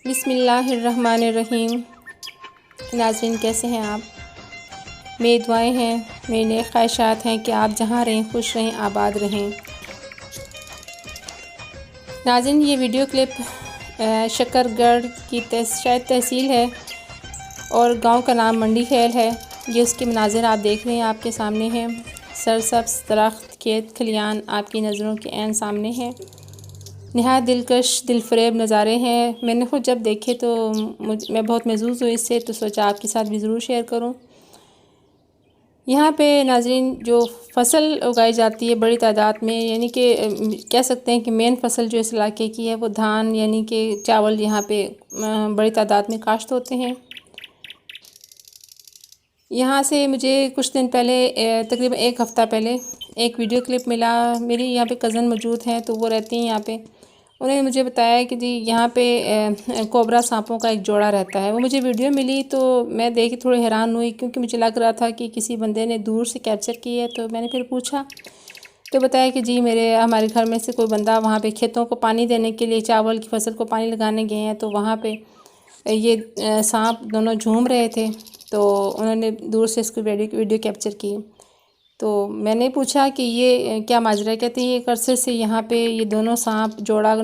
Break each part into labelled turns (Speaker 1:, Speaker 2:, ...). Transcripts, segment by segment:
Speaker 1: बिस्मिल्लाहिर्रहमानिर्रहीम। नाज़रीन, कैसे हैं आप? मेरी दुआएं हैं, मेरी नेक ख्वाहिशात हैं कि आप जहाँ रहें खुश रहें, आबाद रहें। नाज़रीन, ये वीडियो क्लिप शकरगढ़ की शायद तहसील है और गांव का नाम मंडी खैल है। ये उसके मनाज़िर आप देख रहे हैं, आपके सामने हैं। सरसब्ज़ दरख्त, खेत खलियान आपकी नज़रों के ऐन सामने हैं। नहायत दिलकश दिलफरेब नज़ारे हैं। मैंने खुद जब देखे तो मैं बहुत महसूस हुई इससे, तो सोचा आपके साथ भी ज़रूर शेयर करूं। यहाँ पे नाज़रीन जो फ़सल उगाई जाती है बड़ी तादाद में, यानी कि कह सकते हैं कि मेन फ़सल जो इस इलाके की है वो धान यानी कि चावल यहाँ पे बड़ी तादाद में काश्त होते हैं। यहाँ से मुझे कुछ दिन पहले तकरीबन एक हफ़्ता पहले एक वीडियो क्लिप मिला। मेरी यहाँ पे कज़न मौजूद हैं, तो वो रहती हैं यहाँ पे। उन्होंने मुझे बताया कि जी यहाँ पे कोबरा सांपों का एक जोड़ा रहता है। वो मुझे वीडियो मिली तो मैं देख के थोड़ी हैरान हुई, क्योंकि मुझे लग रहा था कि किसी बंदे ने दूर से कैप्चर की है। तो मैंने फिर पूछा तो बताया कि जी हमारे घर में से कोई बंदा वहाँ पे खेतों को पानी देने के लिए, चावल की फसल को पानी लगाने गए हैं, तो वहाँ पे ये सांप दोनों झूम रहे थे। तो उन्होंने दूर से इसको वीडियो कैप्चर की। तो मैंने पूछा कि ये क्या माजरा है। कहते हैं एक अरसे से यहाँ पे ये दोनों सांप जोड़ा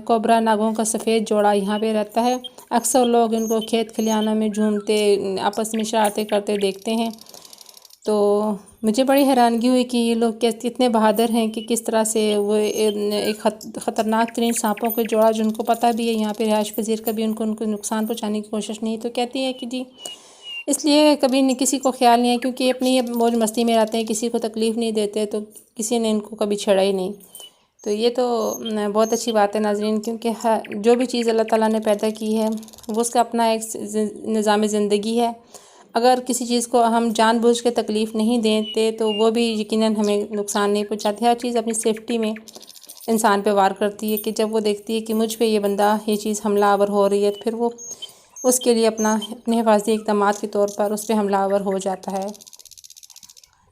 Speaker 1: कोबरा नागों का सफ़ेद जोड़ा यहाँ पे रहता है। अक्सर लोग इनको खेत खलियानों में झूमते आपस में शरारतें करते देखते हैं। तो मुझे बड़ी हैरानगी हुई कि ये लोग कितने बहादुर हैं कि किस तरह से वो एक ख़तरनाक तरीन सांपों के जोड़ा, जिनको पता भी है यहाँ पे रिहाइश पजीर कभी उनको नुकसान पहुँचाने की कोशिश नहीं। तो कहती है कि जी इसलिए कभी किसी को ख्याल नहीं है, क्योंकि अपनी मौज मस्ती में रहते हैं, किसी को तकलीफ़ नहीं देते, तो किसी ने इनको कभी छेड़ा ही नहीं। तो ये तो बहुत अच्छी बात है नाज़रीन, क्योंकि जो भी चीज़ अल्लाह ताला ने पैदा की है वो उसका अपना एक निज़ाम ज़िंदगी है। अगर किसी चीज़ को हम जानबूझ के तकलीफ़ नहीं देते तो वो भी यकीनन हमें नुकसान नहीं पहुँचाती। हर चीज़ अपनी सेफ्टी में इंसान पे वार करती है कि जब वो देखती है कि मुझ पे ये चीज़ हमलावर हो रही है, तो फिर वो उसके लिए अपने हिफाजती इक़दामात के तौर पर उस पर हमलावर हो जाता है।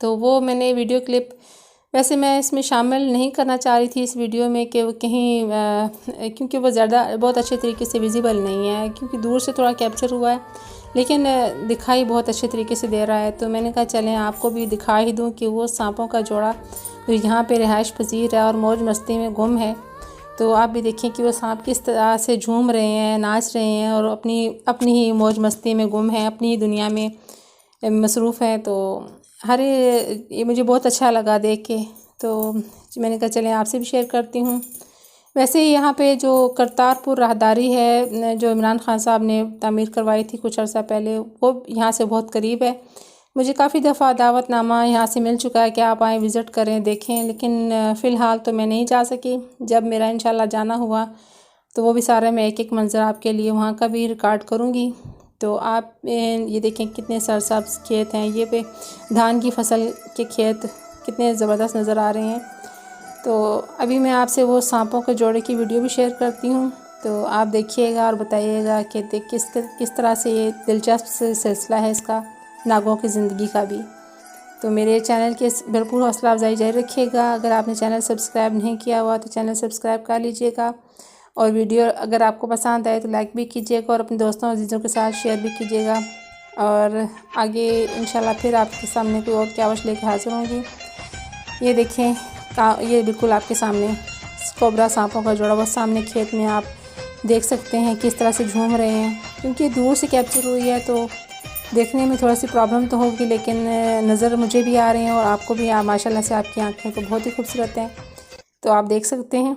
Speaker 1: तो वो मैंने वीडियो क्लिप, वैसे मैं इसमें शामिल नहीं करना चाह रही थी इस वीडियो में कि वो कहीं क्योंकि वो ज़्यादा बहुत अच्छे तरीके से विजिबल नहीं है, क्योंकि दूर से थोड़ा कैप्चर हुआ है, लेकिन दिखाई बहुत अच्छे तरीके से दे रहा है। तो मैंने कहा चलें आपको भी दिखा ही दूँ कि वो सांपों का जोड़ा जो यहाँ पे रिहाइश पजीर है और मौज मस्ती में गुम है। तो आप भी देखें कि वो सांप किस तरह से झूम रहे हैं, नाच रहे हैं और अपनी ही मौज मस्ती में गुम हैं, अपनी ही दुनिया में मसरूफ़ हैं। तो ये मुझे बहुत अच्छा लगा देख के। तो मैंने कहा चलें आपसे भी शेयर करती हूँ। वैसे ही यहाँ पे जो करतारपुर राहदारी है जो इमरान खान साहब ने तामीर करवाई थी कुछ अर्सा पहले, वो यहाँ से बहुत करीब है। मुझे काफ़ी दफ़ा दावतनामा यहाँ से मिल चुका है कि आप आएँ, विज़िट करें, देखें, लेकिन फ़िलहाल तो मैं नहीं जा सकी। जब मेरा इंशाल्लाह जाना हुआ तो वो भी सारा मैं एक एक मंज़र आपके लिए वहाँ का भी रिकॉर्ड करूँगी। तो आप ये देखें कितने सरसब्ज़ खेत हैं। ये पे धान की फसल के खेत कितने ज़बरदस्त नज़र आ रहे हैं। तो अभी मैं आपसे वो सांपों के जोड़े की वीडियो भी शेयर करती हूँ, तो आप देखिएगा और बताइएगा कि किस तरह से ये दिलचस्प सिलसिला है इसका, नागों की ज़िंदगी का भी। तो मेरे चैनल के भरपूर हौसला अफजाई जारी रखिएगा। अगर आपने चैनल सब्सक्राइब नहीं किया हुआ तो चैनल सब्सक्राइब कर लीजिएगा, और वीडियो अगर आपको पसंद आए तो लाइक भी कीजिएगा और अपने दोस्तों अजीज़ों के साथ शेयर भी कीजिएगा। और आगे इंशाल्लाह फिर आपके सामने कोई और क्यावश लेकर हाज़िर होंगी। ये देखें ये बिल्कुल आपके सामने कोबरा सांपों का जोड़ा, वो सामने खेत में आप देख सकते हैं किस तरह से झूम रहे हैं। क्योंकि दूर से कैप्चर हुई है तो देखने में थोड़ी सी प्रॉब्लम तो होगी, लेकिन नज़र मुझे भी आ रहे हैं और आपको भी। माशाल्लाह से आपकी आँखें तो बहुत ही खूबसूरत हैं, तो आप देख सकते हैं।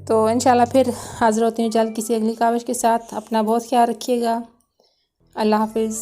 Speaker 1: तो इंशाल्लाह फिर हाज़िर होती हूँ जल्द किसी अगली काविश के साथ। अपना बहुत ख्याल रखिएगा। अल्लाह हाफ़िज़।